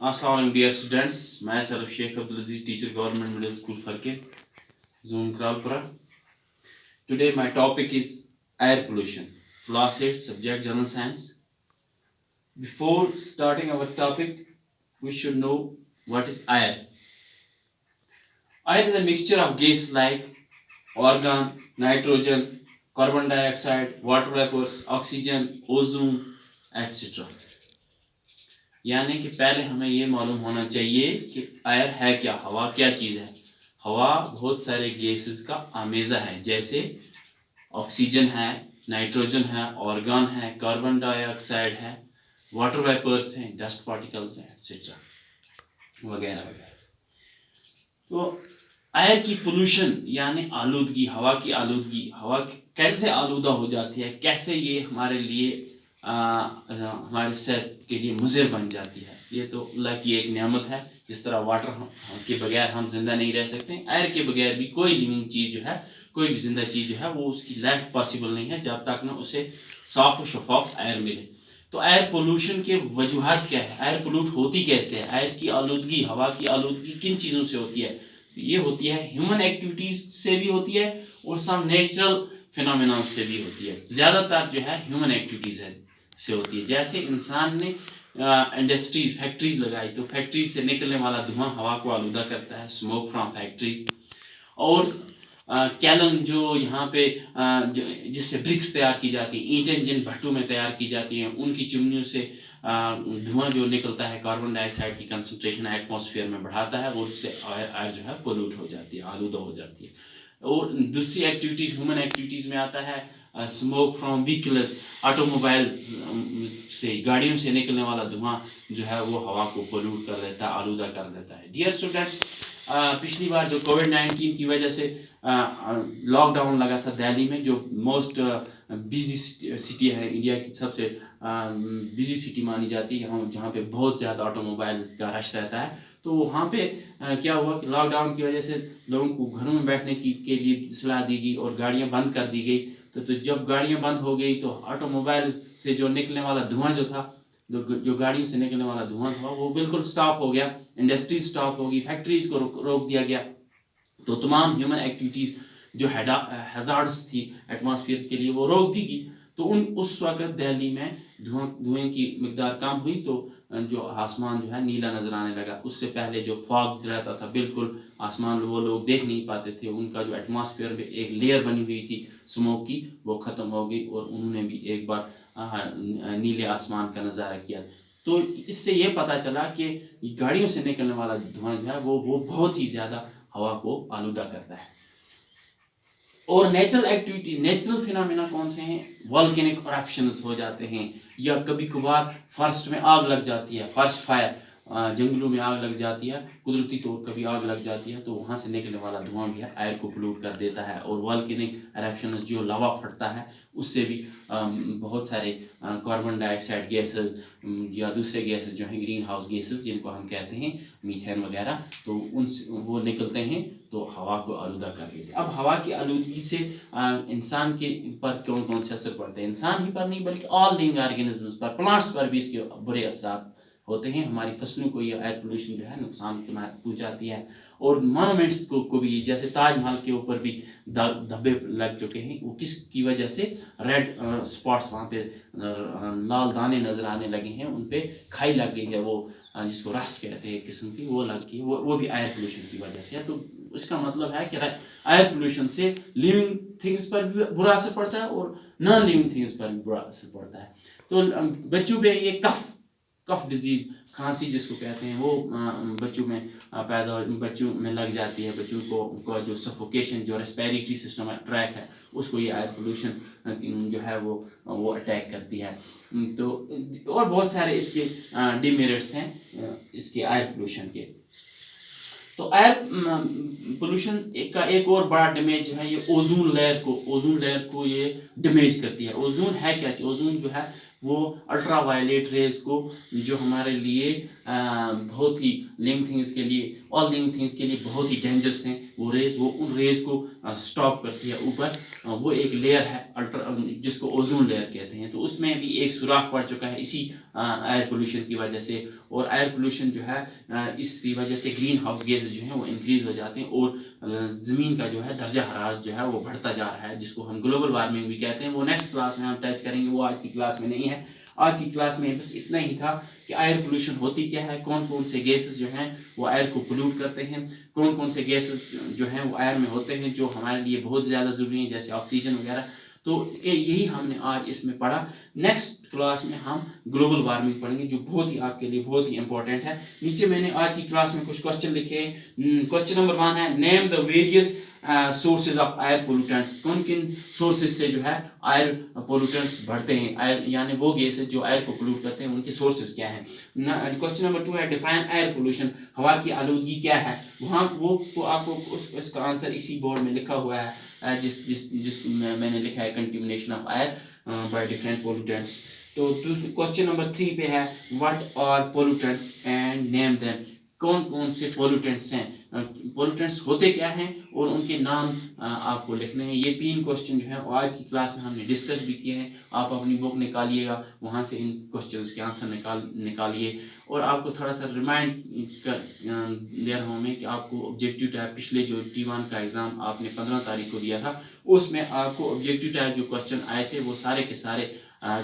Assalamualaikum dear students, myself Sheikh Abdul Aziz, teacher Government Middle School Farke, Zone Kralpura. Today my topic is air pollution. Class 8, subject General Science. Before starting our topic, we should know what is air. Air is a mixture of gases like argon, nitrogen, carbon dioxide, water vapors, oxygen, ozone, etc. यानी कि पहले हमें ये मालूम होना चाहिए कि air है क्या, हवा क्या चीज़ है। हवा बहुत सारे गैसेस का आमेज़ा है, जैसे ऑक्सीजन है, नाइट्रोजन है, ऑर्गन है, कार्बन डाइऑक्साइड है, वाटर वेपर्स हैं, डस्ट पार्टिकल्स हैं, एक्सेट्रा वगैरह वगैरह। तो एयर की पोल्यूशन यानी आलूदगी, हवा की आलूदगी, हवा कैसे आलूदा हो जाती है, कैसे ये हमारे लिए हमारी सेहत के लिए मुज़र बन जाती है। ये तो अल्लाह की एक नेमत है। जिस तरह वाटर के बगैर हम जिंदा नहीं रह सकते, एयर के बगैर भी कोई लिविंग चीज़ जो है, कोई भी जिंदा चीज़ जो है, वो उसकी लाइफ पॉसिबल नहीं है जब तक ना उसे साफ और शफाफ एयर मिले। तो एयर पोल्यूशन के वजूहत क्या है, एयर पोल्यूट होती कैसे है, एयर की आलूदगी, हवा की आलूदगी किन चीज़ों से होती है। ये होती है ह्यूमन एक्टिविटीज़ से भी होती है और सम नेचुरल फिनोमिना से भी होती है। ज़्यादातर जो है ह्यूमन एक्टिविटीज़ से होती है। जैसे इंसान ने इंडस्ट्रीज फैक्ट्रीज लगाई, तो फैक्ट्रीज से निकलने वाला धुआं हवा को आलूदा करता है, स्मोक फ्रॉम फैक्ट्रीज। और कैलन जो यहाँ पे जिससे ब्रिक्स तैयार की जाती हैं, ईंटें जिन भट्टों में तैयार की जाती हैं, उनकी चिमनियों से धुआं जो निकलता है, कार्बन डाइऑक्साइड की कंसंट्रेशन एटमॉस्फेयर में बढ़ाता है और उससे एयर जो है पोल्यूट हो जाती है, आलूदा हो जाती है। और दूसरी एक्टिविटीज़, ह्यूमन एक्टिविटीज़ में आता है स्मोक फ्रॉम व्हीकल्स, ऑटोमोबाइल से, गाड़ियों से निकलने वाला धुआं जो है वो हवा को पोल्यूट कर देता है, आलूदा कर देता है। डियर स्टूडेंट्स, पिछली बार जो कोविड-19 की वजह से लॉकडाउन लगा था दिल्ली में, जो मोस्ट बिजी सिटी है, इंडिया की सबसे बिजी सिटी मानी जाती है, जहाँ पे बहुत ज़्यादा ऑटोमोबाइल्स का रश रहता है। तो वहाँ पे क्या हुआ कि लॉकडाउन की वजह से लोगों को घरों में बैठने के लिए सलाह दी गई और गाड़ियाँ बंद कर दी गई। तो जब गाड़ियाँ बंद हो गई तो ऑटोमोबाइल से जो निकलने वाला धुआं जो था, जो गाड़ियों से निकलने वाला धुआं था, वो बिल्कुल स्टॉप हो गया। इंडस्ट्री स्टॉप हो गई, फैक्ट्रीज को रोक दिया गया। तो तमाम ह्यूमन एक्टिविटीज़ जो हैज़ार्ड्स थी एटमॉस्फेयर के लिए, वो रोक दी गई। तो उस वक्त दिल्ली में धुएं की मिकदार कम हुई, तो जो आसमान जो है नीला नज़र आने लगा। उससे पहले जो फॉग रहता था, बिल्कुल आसमान वो लोग देख नहीं पाते थे। उनका जो एटमॉस्फेयर में एक लेयर बनी हुई थी स्मोक की, वो ख़त्म हो गई और उन्होंने भी एक बार नीले आसमान का नज़ारा किया। तो इससे ये पता चला कि गाड़ियों से निकलने वाला धुआं जो है वो बहुत ही ज़्यादा हवा को आलूदा करता है। और नेचुरल एक्टिविटी, नेचुरल फिनोमेना कौन से हैं? वॉल्केनिक इरप्शंस हो जाते हैं, या कभी कभार फॉरेस्ट में आग लग जाती है, फॉरेस्ट फायर, जंगलों में आग लग जाती है, कुदरती तौर कभी आग लग जाती है, तो वहाँ से निकलने वाला धुआं भी है एयर को पोल्यूट कर देता है। और वॉल्केनिक इरप्शंस, जो लावा फटता है, उससे भी बहुत सारे कार्बन डाइऑक्साइड गैसेस या दूसरे गैसेस जो हैं, ग्रीन हाउस गैसेस जिनको हम कहते हैं, मीथेन वगैरह, तो उनसे वो निकलते हैं, तो हवा को आलूदा कर देते हैं। अब हवा की आलूदगी से इंसान के पर कौन कौन से असर पड़ते हैं? इंसान ही पर नहीं, बल्कि ऑल लिविंग ऑर्गेनिजम्स पर, प्लांट्स पर भी इसके बुरे असर होते हैं। हमारी फसलों को ये एयर पोल्यूशन जो है नुकसान पहुँचाती है। और मॉन्यूमेंट्स को भी, जैसे ताजमहल के ऊपर भी धब्बे लग चुके हैं, वो किसकी वजह से? रेड स्पॉट्स, वहाँ पे लाल दाने नज़र आने लगे हैं, उन पे खाई लग गई है, वो जिसको रस्ट कहते हैं किस्म की, वो लग गई, वो भी एयर पोल्यूशन की वजह से है। तो इसका मतलब है कि एयर पोल्यूशन से लिविंग थिंग्स पर भी बुरा असर पड़ता है और नॉन लिविंग थिंग्स पर भी बुरा असर पड़ता है। तो बच्चों पे ये कफ डिजीज़, खांसी जिसको कहते हैं, वो बच्चों में बच्चों में लग जाती है। बच्चों को उनका जो सफोकेशन, जो रेस्पिरेटरी सिस्टम है, ट्रैक है, उसको ये एयर पोल्यूशन जो है वो अटैक करती है। तो और बहुत सारे इसके डिमेरिट्स हैं इसके एयर पोल्यूशन के। तो एयर पोल्यूशन का एक और बड़ा डैमेज जो है, ये ओजोन लेयर को ये डैमेज करती है। ओजोन है क्या? ओजोन जो है وہ الٹرا وائلیٹ ریز کو جو ہمارے لیے بہت ہی لیونگ تھنگس کے لیے آل لیونگ تھنگس کے لیے بہت ہی ڈینجرس ہیں. وہ ریز وہ ان ریز کو اسٹاپ کرتی ہے اوپر. وہ ایک لیئر ہے الٹرا جس کو اوزون لیئر کہتے ہیں. تو اس میں بھی ایک سوراخ پڑ چکا ہے اسی ایئر پولوشن کی وجہ سے. اور ایئر پولوشن جو ہے اس کی وجہ سے گرین ہاؤس گیسز جو ہیں وہ انکریز ہو جاتے ہیں اور زمین کا جو ہے درجہ حرارت جو ہے وہ بڑھتا جا رہا ہے جس کو ہم گلوبل وارمنگ بھی کہتے ہیں. وہ نیکسٹ کلاس میں ہم ٹچ کریں گے, وہ آج کی کلاس میں نہیں ہے. آج کی کلاس میں بس اتنا ہی تھا کہ ایئر پولوشن ہوتی کیا ہے, کون کون سے گیسز جو ہیں وہ ایئر کو پولوٹ کرتے ہیں, کون کون سے گیسز جو ہیں وہ ایئر میں ہوتے ہیں جو ہمارے لیے بہت زیادہ ضروری ہیں جیسے آکسیجن وغیرہ. تو یہی ہم نے آج اس میں پڑھا. نیکسٹ کلاس میں ہم گلوبل وارمنگ پڑھیں گے جو بہت ہی آپ کے لیے بہت ہی امپورٹنٹ ہے. نیچے میں نے آج کی کلاس میں کچھ کوشچن لکھے ہیں. کوشچن نمبر 1 ہے name the various sources of air pollutants. کون کن سورسز سے جو ہے ایئر پولوٹنٹس بڑھتے ہیں, ایئر یعنی وہ گیسز جو ایئر کو پولوٹ کرتے ہیں ان کے سورسز کیا ہیں. کوشچن نمبر 2 ہے ڈیفائن ایئر پولوشن. ہوا کی آلودگی کیا ہے. وہاں وہ آپ کو اس کا آنسر اسی بورڈ میں لکھا ہوا ہے جس میں نے لکھا ہے contamination of air by different pollutants. تو کوشچن نمبر 3 پہ ہے what are pollutants and name them. کون کون سے پولوٹنٹس ہیں, پولوٹنٹس ہوتے کیا ہیں اور ان کے نام آپ کو لکھنے ہیں. یہ 3 کوشچن جو ہیں آج کی کلاس میں ہم نے ڈسکس بھی کیے ہیں. آپ اپنی بک نکالیے گا, وہاں سے ان کوشچنس کے آنسر نکالیے. اور آپ کو تھوڑا سا ریمائنڈ دے رہا ہوں میں کہ آپ کو آبجیکٹیو ٹائپ پچھلے جو T1 کا ایگزام آپ نے 15 تاریخ کو دیا تھا اس میں آپ کو آبجیکٹیو ٹائپ جو کوشچن آئے تھے وہ سارے کے سارے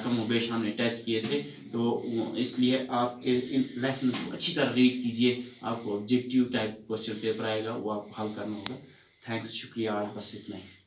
کم و بیش ہم نے ٹچ کیے تھے. تو اس لیے آپ ان لیسنس کو اچھی طرح ریڈ کیجیے. آپ کو آبجیکٹیو ٹائپ کوشچن پیپر آئے گا وہ آپ کو حل کرنا ہوگا. تھینکس, شکریہ, آج بس اتنا ہی.